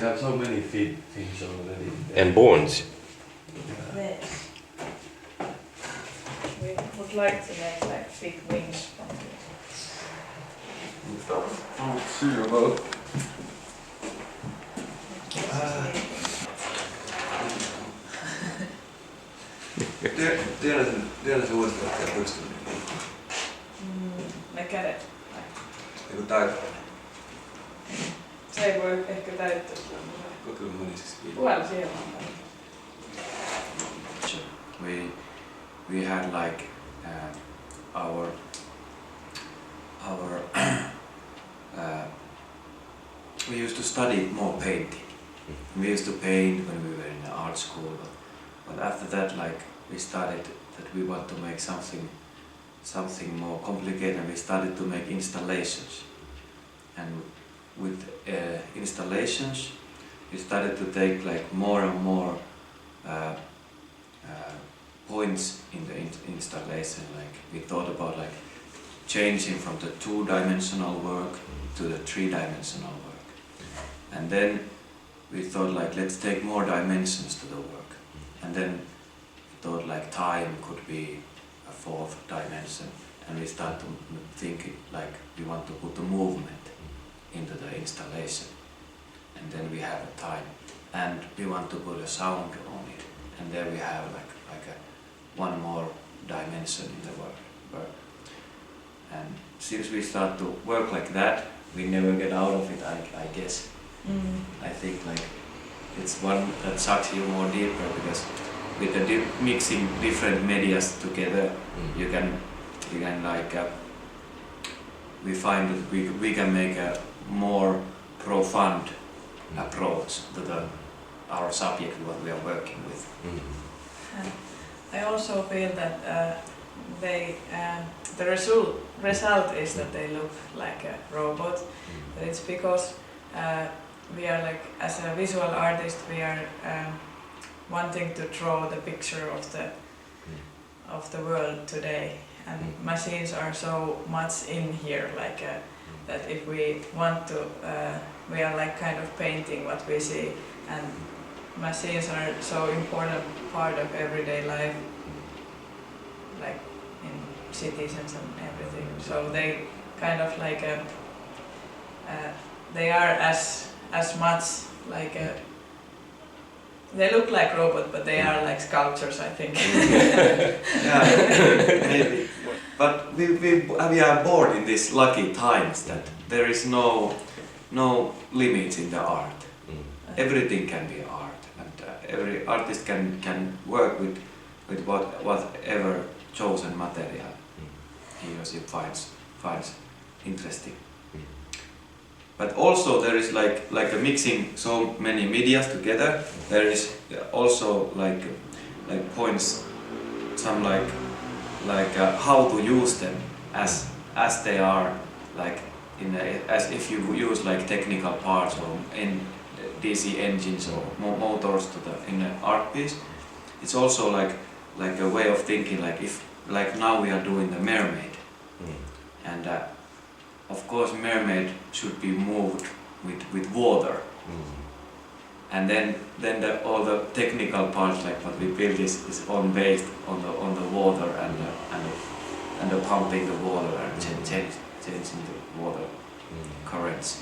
have so many things already. And bones. Yes. We would like to make like big wings from this. Oh, see about. Tiedän se uudestaan, että ei pysty. Ne kädet. Eiku taito. Se ei voi ehkä täyttää sillä. Kyllä menisiksi kiinni. Puolella siellä on. We had like our we used to study more painting. We used to paint when we were in the art school, but after that, like we started that we want to make something more complicated, and we started to make installations. And with installations, we started to take like more and more points in the installation. Like we thought about like changing from the two-dimensional work to the three-dimensional work, and then we thought like let's take more dimensions to the work, and then we thought like time could be a fourth dimension, and we started to think like we want to put the movement into the installation, and then we have a time, and we want to put a sound on it, and there we have like one more dimension in the work. And since we start to work like that, we never get out of it, I guess. I think like it's one that sucks you more deeper, because with the mixing different medias together, you can like we find that we can make a more profound approach to our subject, what we are working with. I also feel that the result is that they look like a robot. But it's because we are like, as a visual artist, we are wanting to draw the picture of the world today, and machines are so much in here, like that if we want to, we are like kind of painting what we see, and machines are so important part of everyday life, like in cities and everything. So they kind of like they are as much like they look like robots, but they are like sculptures, I think. Yeah, maybe. But we are born in these lucky times that there is no limits in the art. Everything can be art. Every artist can work with whatever chosen material he or she finds interesting. But also there is like a mixing so many medias together. There is also like points, some like how to use them as they are, like as if you use like technical parts or in DC engines or motors in an art piece. It's also like a way of thinking, like if like now we are doing the mermaid, and of course mermaid should be moved with water, and then all the technical parts, like what we build is all based on the water and the pumping the water and changing the water currents.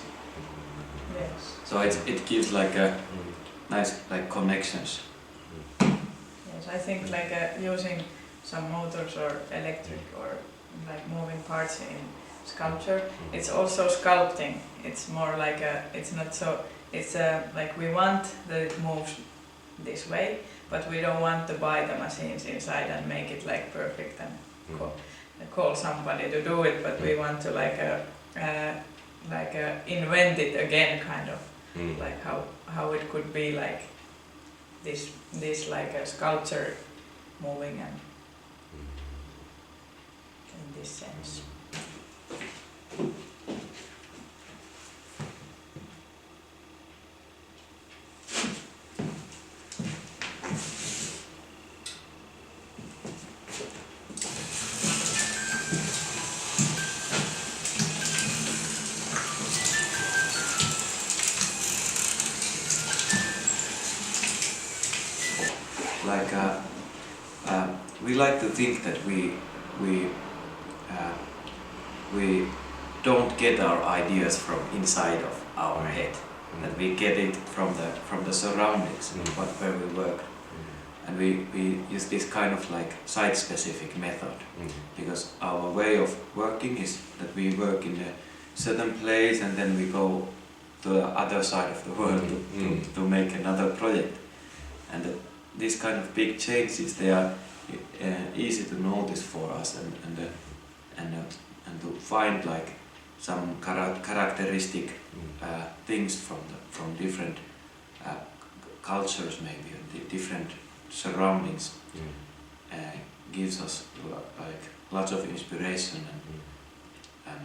Yes. So it gives like a nice like connections. Yes, I think like using some motors or electric or like moving parts in sculpture, it's also sculpting. It's more like it's not so, it's like we want that it moves this way, but we don't want to buy the machines inside and make it like perfect and call somebody to do it, but we want to like invent it again, kind of like how it could be like this like a sculpture moving and in this sense. like we like to think that we don't get our ideas from inside of our head, that we get it from the surroundings, where we work, and we use this kind of like site-specific method, because our way of working is that we work in a certain place and then we go to the other side of the world to make another project, and these kind of big changes, they are easy to notice for us, and to find like some characteristic things from different cultures, maybe, and different surroundings, gives us like lots of inspiration and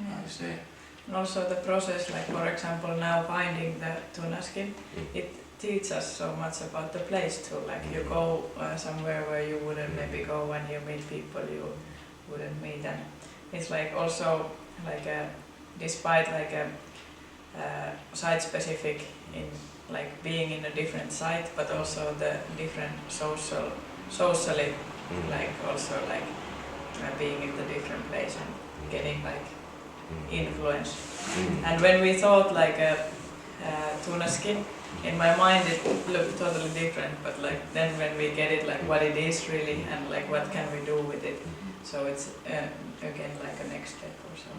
how to say. And also the process, like for example now finding the tuna skin, it teaches us so much about the place too. Like you go somewhere where you wouldn't maybe go when you meet people you wouldn't meet, and it's like also like despite like a site specific in like being in a different site, but also the different socially like also like being in the different place and getting like influence. And when we thought like a tuna skin, in my mind it looked totally different, but like then when we get it like what it is really and like what can we do with it, so it's again like a next step or so.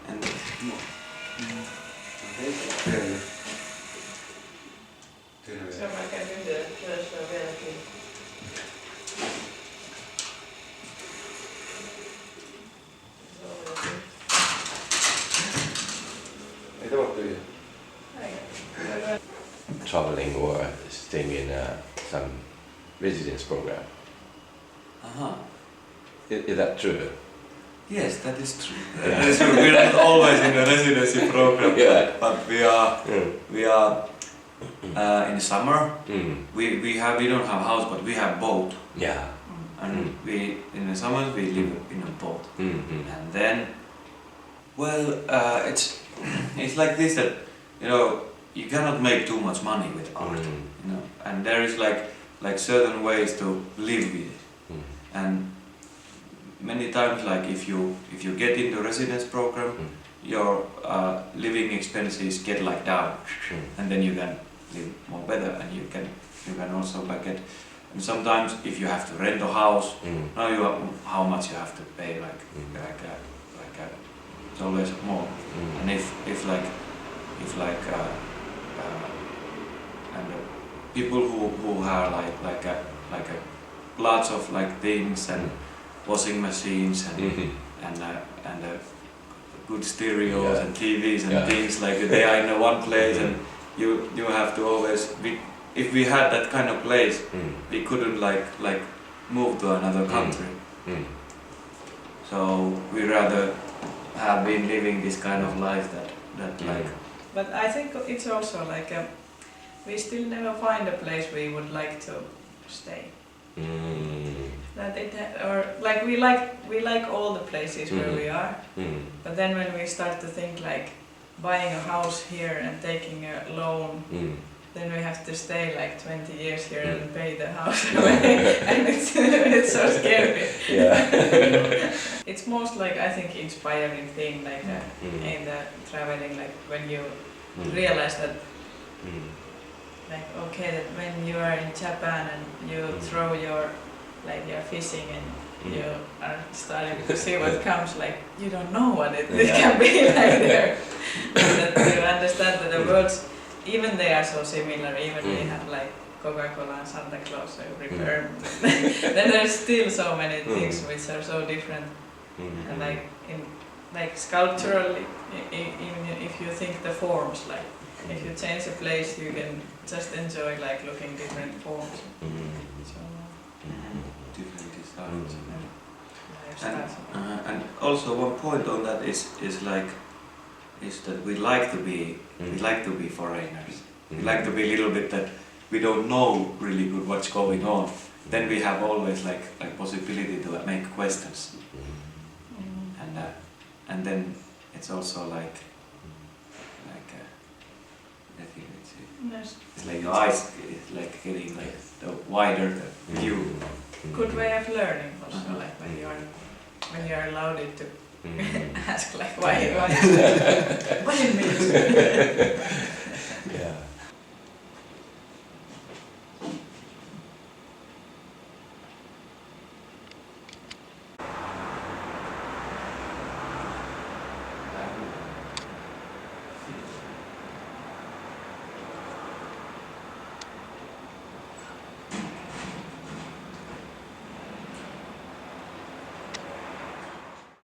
And So mä käyn työssä vieläkin. Ei tämä ole tyhjä. Traveling or staying in some residence program. Is that true? yes, that is true. That is true. We're not always in a residency program, but we are in summer. We don't have house, but we have boat. Yeah. And we in the summer we live in a boat. And then, well, it's like this, that you cannot make too much money with art, and there is like certain ways to live with it, and many times like if you get into residence program, your living expenses get like down, and then you can live more better, and you can also like get. And sometimes if you have to rent a house, now how much you have to pay, it's always more. And if people who have like lots of like things and washing machines and good stereos and TVs and things, like they are in one place, and you have to always be. If we had that kind of place, we couldn't like move to another country. So we rather have been living this kind of life that like. But I think it's also like we still never find a place we would like to stay. That or like we like all the places where we are, but then when we start to think like buying a house here and taking a loan, then we have to stay like 20 years here and pay the house away, and it's so scary. It's most like I think inspiring thing like in the traveling, like when you realize that like okay, that when you are in Japan and you throw your like you're fishing and you are starting to see what comes, like you don't know what it can be like there. That you understand that the worlds, even they are so similar, even they have like Coca-Cola and Santa Claus, so repair. Then there's still so many things which are so different. And like sculpturally, even if you think the forms, like if you change a place, you can just enjoy like looking different forms. So, different designs. And also one point on that is that we like to be foreigners. We like to be a little bit that we don't know really good what's going on. Then we have always like possibility to make questions. And then it's also like I think it's like your eyes like getting like the wider view. Good way of learning also, like when you are allowed to ask like why it means. Yeah.